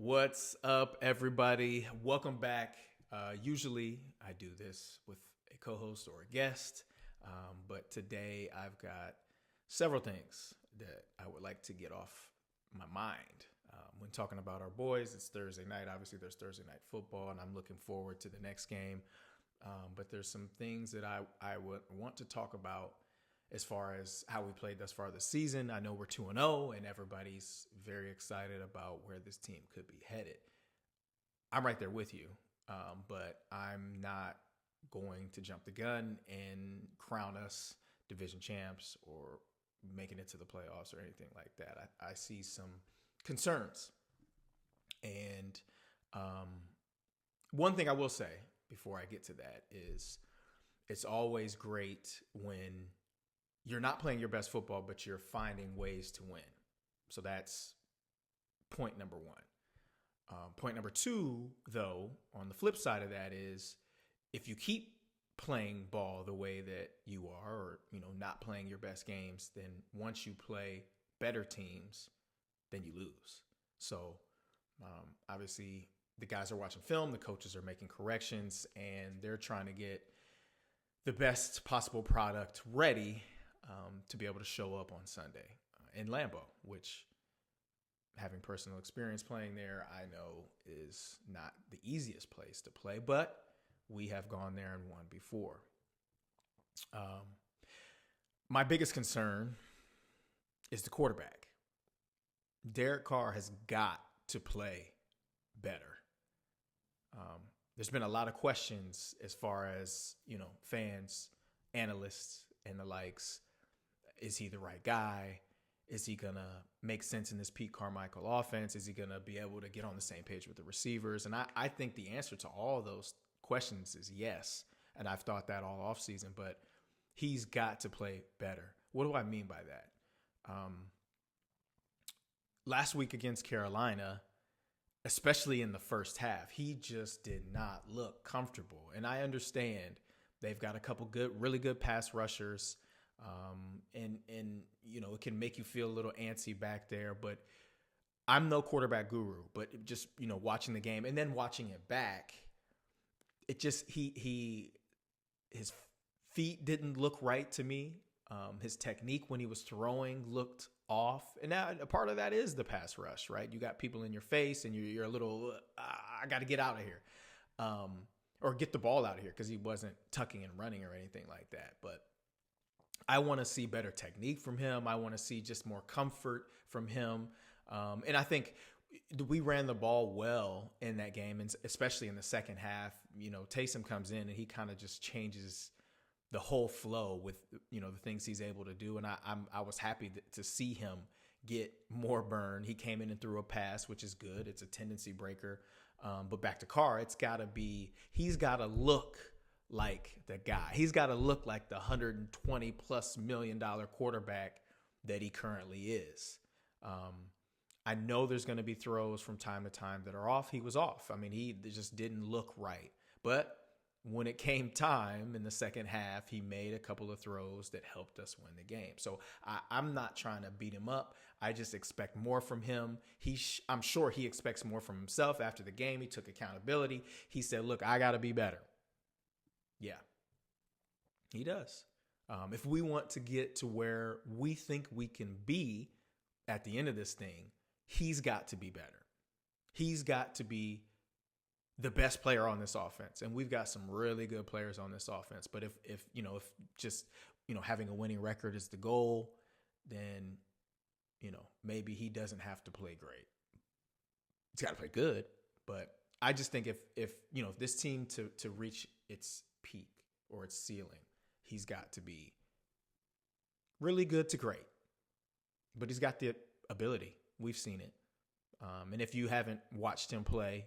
What's up, everybody? Welcome back. Usually, I do this with a co host or a guest, but today I've got several things that I would like to get off my mind. When talking about our boys, it's Thursday night. Obviously, there's Thursday night football, and I'm looking forward to the next game. But there's some things that I would want to talk about as far as how we played thus far this season. I know we're 2-0, and everybody's very excited about where this team could be headed. I'm right there with you, but I'm not going to jump the gun and crown us division champs or making it to the playoffs or anything like that. I see some concerns. And one thing I will say before I get to that is it's always great when you're not playing your best football, but you're finding ways to win. So that's point number one. Point number two, though, on the flip side of that is if you keep playing ball the way that you are, or not playing your best games, then once you play better teams, then you lose. So obviously the guys are watching film, the coaches are making corrections, and they're trying to get the best possible product ready to be able to show up on Sunday in Lambeau, which, having personal experience playing there, I know is not the easiest place to play, but we have gone there and won before. My biggest concern is the quarterback. Derek Carr has got to play better. There's been a lot of questions as far as, fans, analysts, and the likes. Is he the right guy? Is he going to make sense in this Pete Carmichael offense? Is he going to be able to get on the same page with the receivers? And I think the answer to all of those questions is yes. And I've thought that all offseason, but he's got to play better. What do I mean by that? Last week against Carolina, especially in the first half, he just did not look comfortable. And I understand they've got a couple really good pass rushers. And it can make you feel a little antsy back there, but I'm no quarterback guru, but just, watching the game and then watching it back, it just, his feet didn't look right to me. His technique when he was throwing looked off. And now a part of that is the pass rush, right? You got people in your face and you're a little, I got to get out of here. Or get the ball out of here, because he wasn't tucking and running or anything like that. But I want to see better technique from him. I want to see just more comfort from him. And I think we ran the ball well in that game, and especially in the second half. Taysom comes in and he kind of just changes the whole flow with, the things he's able to do. And I was happy to see him get more burn. He came in and threw a pass, which is good. It's a tendency breaker. But back to Carr, he's got to look like the guy. He's got to look like the $120+ million quarterback that he currently is. I know there's going to be throws from time to time that are off. He was off. I mean, he just didn't look right. But when it came time in the second half, he made a couple of throws that helped us win the game. So I'm not trying to beat him up. I just expect more from him. I'm sure he expects more from himself. After the game, he took accountability. He said, look, I got to be better. Yeah, he does. If we want to get to where we think we can be at the end of this thing, he's got to be better. He's got to be the best player on this offense. And we've got some really good players on this offense. But if just having a winning record is the goal, then, maybe he doesn't have to play great. He's got to play good. But I just think if this team to reach its peak or its ceiling, he's got to be really good to great. But he's got the ability. We've seen it. And if you haven't watched him play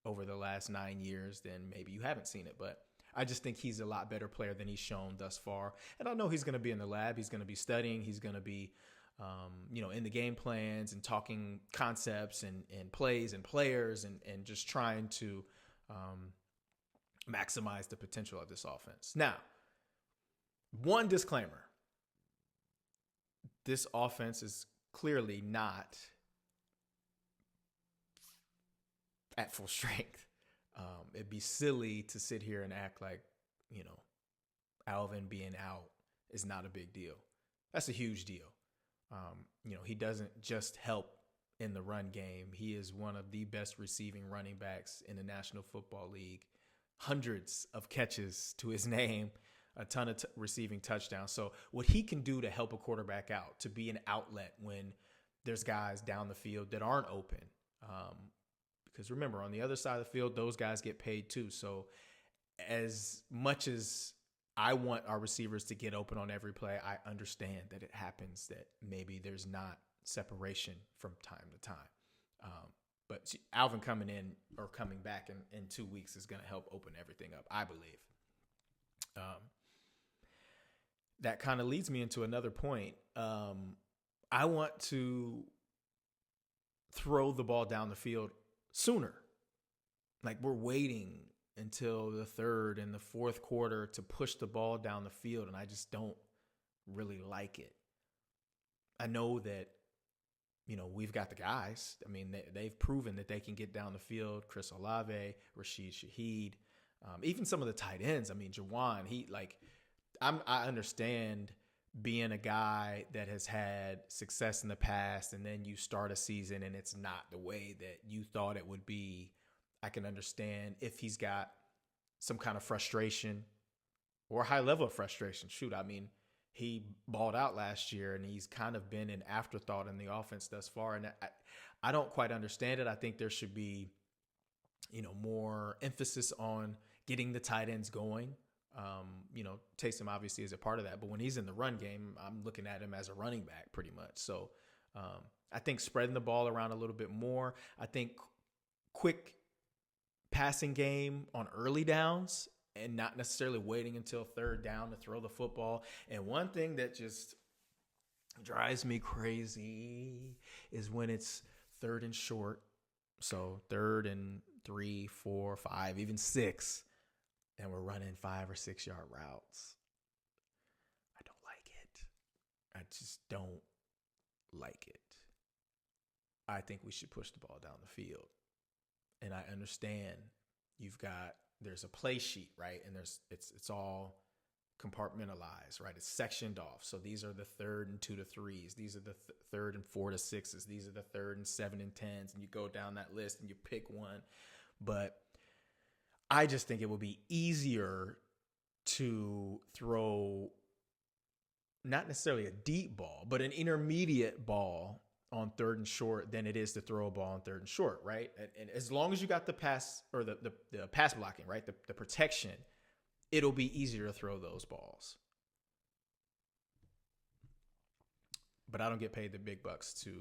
over the last 9 years, then maybe you haven't seen it. But I just think he's a lot better player than he's shown thus far. And I know he's going to be in the lab. He's going to be studying. He's going to be, in the game plans and talking concepts and plays and players and just trying to maximize the potential of this offense. Now, one disclaimer. This offense is clearly not at full strength. It'd be silly to sit here and act like, Alvin being out is not a big deal. That's a huge deal. He doesn't just help in the run game. He is one of the best receiving running backs in the National Football League. Hundreds of catches to his name, a ton of receiving touchdowns. So what he can do to help a quarterback out, to be an outlet when there's guys down the field that aren't open. Because remember, on the other side of the field, those guys get paid too. So as much as I want our receivers to get open on every play, I understand that it happens that maybe there's not separation from time to time. But Alvin coming back in 2 weeks is going to help open everything up, I believe. That kind of leads me into another point. I want to throw the ball down the field sooner. Like, we're waiting until the third and the fourth quarter to push the ball down the field, and I just don't really like it. I know that, we've got the guys. I mean, they've proven that they can get down the field. Chris Olave, Rashid Shaheed, even some of the tight ends. I mean, Jawan, I understand being a guy that has had success in the past, and then you start a season and it's not the way that you thought it would be. I can understand if he's got some kind of frustration or a high level of frustration. Shoot, I mean, he balled out last year and he's kind of been an afterthought in the offense thus far. And I don't quite understand it. I think there should be, more emphasis on getting the tight ends going. Taysom obviously is a part of that, but when he's in the run game, I'm looking at him as a running back pretty much. So I think spreading the ball around a little bit more. I think quick passing game on early downs and not necessarily waiting until third down to throw the football. And one thing that just drives me crazy is when it's third and short. So 3rd and 3, 4, 5, even 6, and we're running 5 or 6 yard routes. I don't like it. I just don't like it. I think we should push the ball down the field. And I understand there's a play sheet, right? And it's all compartmentalized, right? It's sectioned off. So these are the 3rd and 2 to 3s. These are the 3rd and 4 to 6s. These are the 3rd and 7 and 10s. And you go down that list and you pick one. But I just think it would be easier to throw not necessarily a deep ball, but an intermediate ball on 3rd and short than it is to throw a ball on 3rd and short, right? And as long as you got the pass or the pass blocking, right, the protection, it'll be easier to throw those balls. But I don't get paid the big bucks to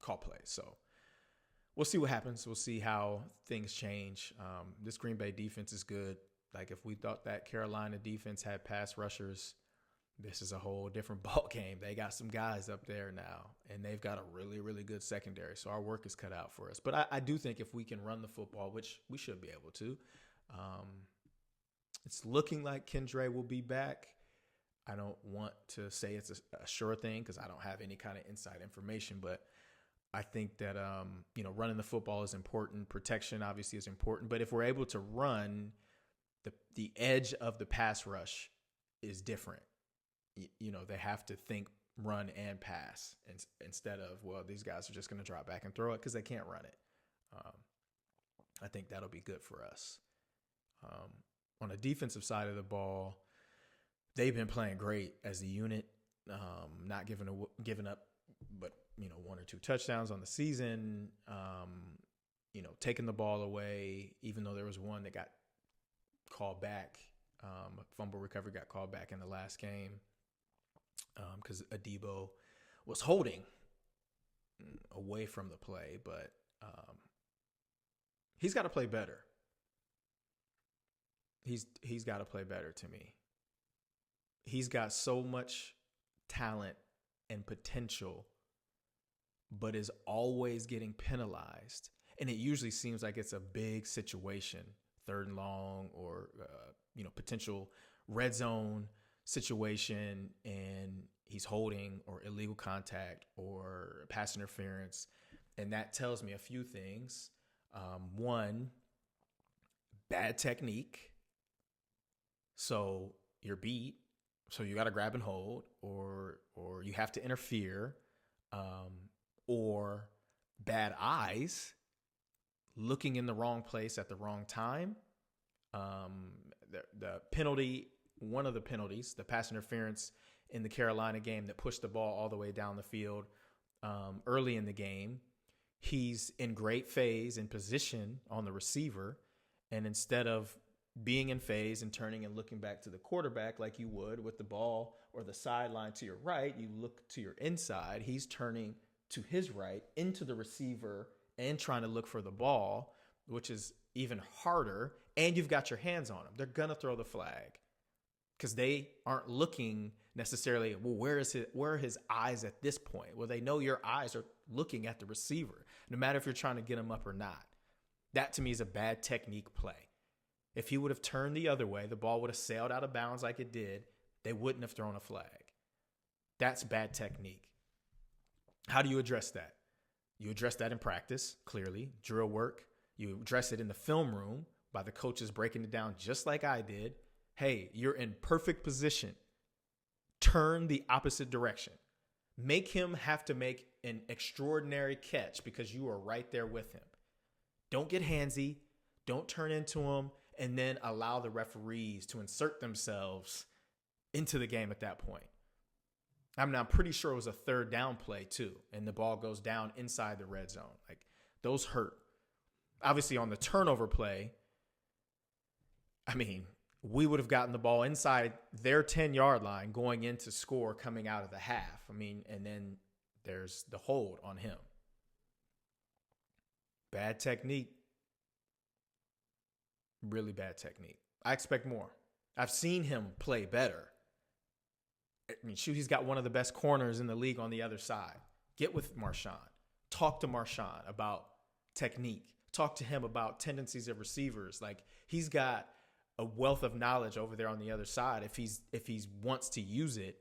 call plays, so we'll see what happens. We'll see how things change. This Green Bay defense is good. Like, if we thought that Carolina defense had pass rushers, this is a whole different ball game. They got some guys up there now, and they've got a really, really good secondary. So our work is cut out for us. But I do think if we can run the football, which we should be able to, it's looking like Kendra will be back. I don't want to say it's a sure thing because I don't have any kind of inside information, but I think that, running the football is important. Protection obviously is important, but if we're able to run, the edge of the pass rush is different. They have to think run and pass instead of, well, these guys are just going to drop back and throw it because they can't run it. I think that'll be good for us. On the defensive side of the ball, they've been playing great as a unit, not giving up, but 1 or 2 touchdowns on the season. Taking the ball away, even though there was one that got called back. A fumble recovery got called back in the last game because Adebo was holding away from the play, but he's got to play better. He's got to play better to me. He's got so much talent and potential, but is always getting penalized. And it usually seems like it's a big situation, 3rd and long or, potential red zone situation, and he's holding or illegal contact or pass interference. And that tells me a few things. One, bad technique. So you're beat. So you got to grab and hold, or you have to interfere, or bad eyes, looking in the wrong place at the wrong time. The penalty, one of the penalties, the pass interference in the Carolina game that pushed the ball all the way down the field early in the game. He's in great phase and position on the receiver, and instead of being in phase and turning and looking back to the quarterback like you would with the ball or the sideline to your right, you look to your inside. He's turning to his right into the receiver and trying to look for the ball, which is even harder. And you've got your hands on him. They're going to throw the flag because they aren't looking necessarily, well, where are his eyes at this point? Well, they know your eyes are looking at the receiver, no matter if you're trying to get him up or not. That to me is a bad technique play. If he would have turned the other way, the ball would have sailed out of bounds like it did. They wouldn't have thrown a flag. That's bad technique. How do you address that? You address that in practice, clearly, drill work. You address it in the film room by the coaches breaking it down just like I did. Hey, you're in perfect position. Turn the opposite direction. Make him have to make an extraordinary catch because you are right there with him. Don't get handsy. Don't turn into him and then allow the referees to insert themselves into the game at that point. I'm pretty sure it was a third down play too, and the ball goes down inside the red zone. Like, those hurt. Obviously, on the turnover play, we would have gotten the ball inside their 10-yard line going into score coming out of the half. And then there's the hold on him. Bad technique. Really bad technique. I expect more. I've seen him play better. He's got one of the best corners in the league on the other side. Get with Marshawn. Talk to Marshawn about technique. Talk to him about tendencies of receivers. Like, he's got a wealth of knowledge over there on the other side if he wants to use it.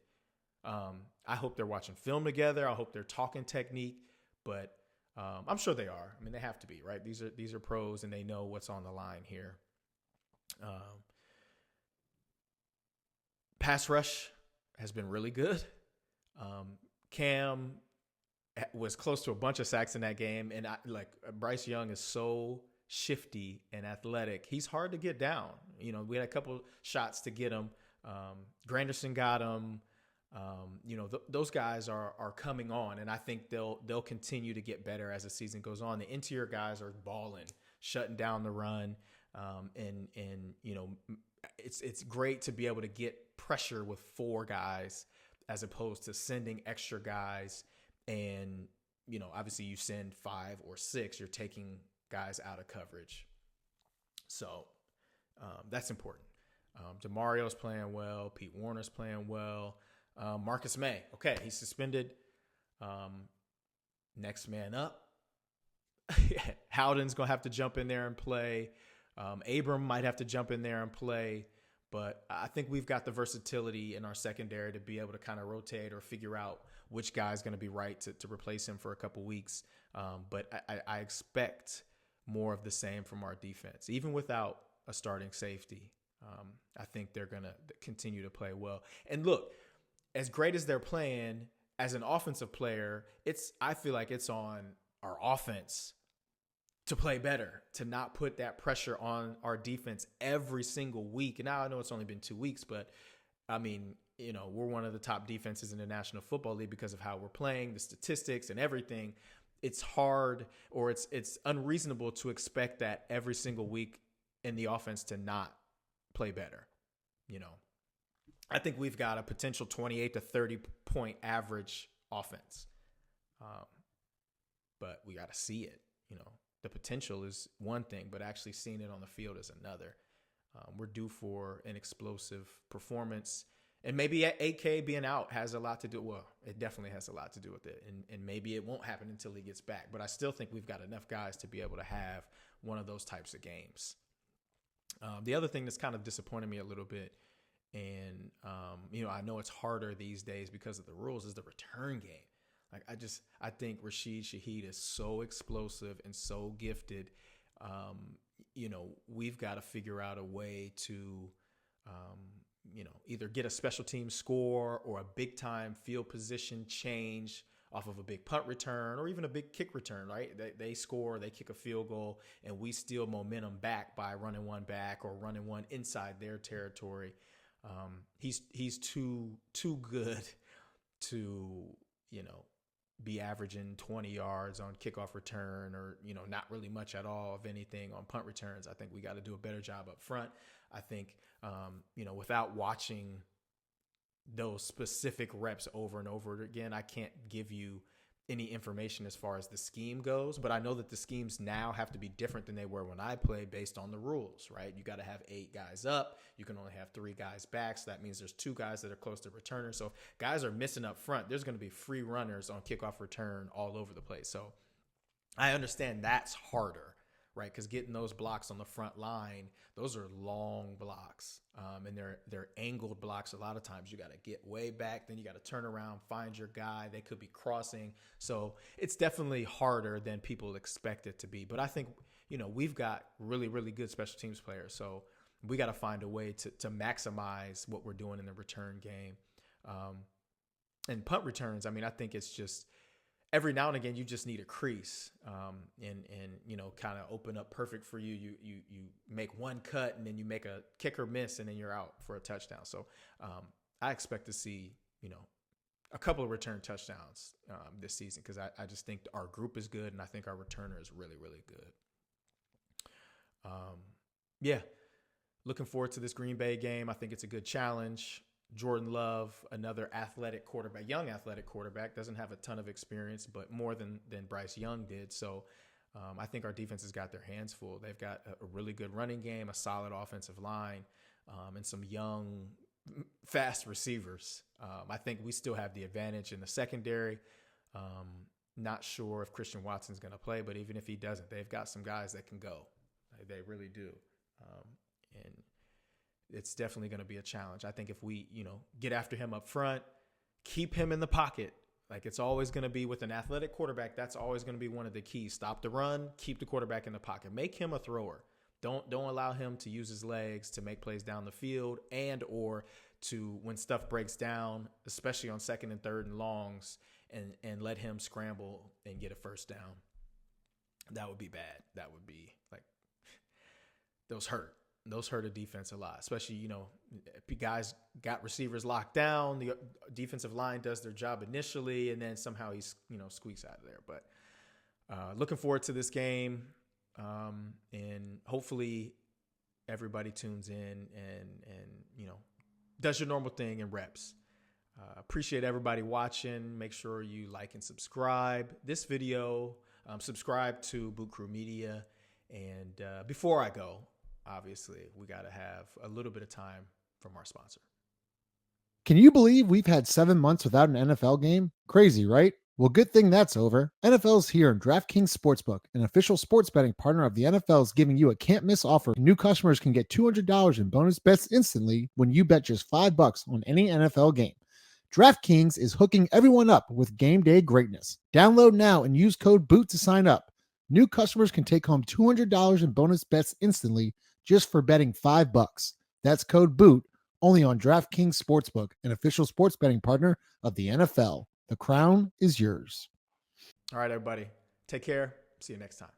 I hope they're watching film together. I hope they're talking technique, but I'm sure they are. They have to be, right? These are pros and they know what's on the line here. Pass rush has been really good. Cam was close to a bunch of sacks in that game, and Bryce Young is so shifty and athletic. He's hard to get down. We had a couple shots to get him. Granderson got him. Those guys are coming on, and I think they'll continue to get better as the season goes on. The interior guys are balling, shutting down the run, and it's great to be able to get pressure with 4 guys as opposed to sending extra guys. And obviously you send 5 or 6, you're taking guys out of coverage. So that's important. DeMario's playing well. Pete Warner's playing well. Marcus May, okay, he's suspended. Next man up. Howden's going to have to jump in there and play. Abram might have to jump in there and play. But I think we've got the versatility in our secondary to be able to kind of rotate or figure out which guy's going to be right to replace him for a couple weeks. But I expect more of the same from our defense, even without a starting safety. I think they're going to continue to play well. And look, as great as they're playing, as an offensive player, I feel like it's on our offense to play better, to not put that pressure on our defense every single week. And now I know it's only been 2 weeks, but we're one of the top defenses in the National Football League because of how we're playing, the statistics and everything. It's hard, or it's unreasonable to expect that every single week in the offense to not play better. I think we've got a potential 28 to 30 point average offense. But we got to see it. The potential is one thing, but actually seeing it on the field is another. We're due for an explosive performance. And maybe AK being out has a lot to do. Well, it definitely has a lot to do with it. And maybe it won't happen until he gets back. But I still think we've got enough guys to be able to have one of those types of games. The other thing that's kind of disappointed me a little bit, and I know it's harder these days because of the rules, is the return game. I think Rashid Shaheed is so explosive and so gifted. We've got to figure out a way to, either get a special team score or a big time field position change off of a big punt return or even a big kick return, right? They score, they kick a field goal, and we steal momentum back by running one back or running one inside their territory. He's too good to, be averaging 20 yards on kickoff return or, not really much at all of anything on punt returns. I think we got to do a better job up front. I think, without watching those specific reps over and over again, I can't give you any information as far as the scheme goes, but I know that the schemes now have to be different than they were when I played based on the rules, right? You got to have 8 guys up. You can only have 3 guys back. So that means there's 2 guys that are close to returners. So if guys are missing up front, there's going to be free runners on kickoff return all over the place. So I understand that's harder, right? Because getting those blocks on the front line, those are long blocks, and they're angled blocks. A lot of times you got to get way back, then you got to turn around, find your guy. They could be crossing, so it's definitely harder than people expect it to be. But I think we've got really, really good special teams players, so we got to find a way to maximize what we're doing in the return game. And punt returns, I mean, I think it's just every now and again, you just need a crease, and kind of open up perfect for you. You make one cut and then you make a kicker miss and then you're out for a touchdown. So I expect to see, a couple of return touchdowns this season because I just think our group is good and I think our returner is really, really good. Looking forward to this Green Bay game. I think it's a good challenge. Jordan Love, another athletic quarterback, young athletic quarterback, doesn't have a ton of experience, but more than Bryce Young did. So I think our defense has got their hands full. They've got a really good running game, a solid offensive line, and some young, fast receivers. I think we still have the advantage in the secondary. Not sure if Christian Watson's going to play, but even if he doesn't, they've got some guys that can go. They really do. And it's definitely going to be a challenge. I think if we, get after him up front, keep him in the pocket. Like it's always going to be with an athletic quarterback. That's always going to be one of the keys. Stop the run, keep the quarterback in the pocket. Make him a thrower. Don't allow him to use his legs to make plays down the field and or to when stuff breaks down, especially on second and third and longs, and let him scramble and get a first down. That would be bad. That would be like those hurt. Those hurt a defense a lot, especially, if guys got receivers locked down, the defensive line does their job initially, and then somehow he's, squeaks out of there. But looking forward to this game, and hopefully everybody tunes in and does your normal thing and reps. Appreciate everybody watching. Make sure you like and subscribe this video. Subscribe to Boot Crew Media. And before I go, obviously, we got to have a little bit of time from our sponsor. Can you believe we've had 7 months without an NFL game? Crazy, right? Well, good thing that's over. NFL's here, and DraftKings Sportsbook, an official sports betting partner of the NFL, is giving you a can't-miss offer. New customers can get $200 in bonus bets instantly when you bet just $5 on any NFL game. DraftKings is hooking everyone up with game day greatness. Download now and use code BOOT to sign up. New customers can take home $200 in bonus bets instantly just for betting $5. That's code BOOT only on DraftKings Sportsbook, an official sports betting partner of the NFL. The crown is yours. All right, everybody. Take care. See you next time.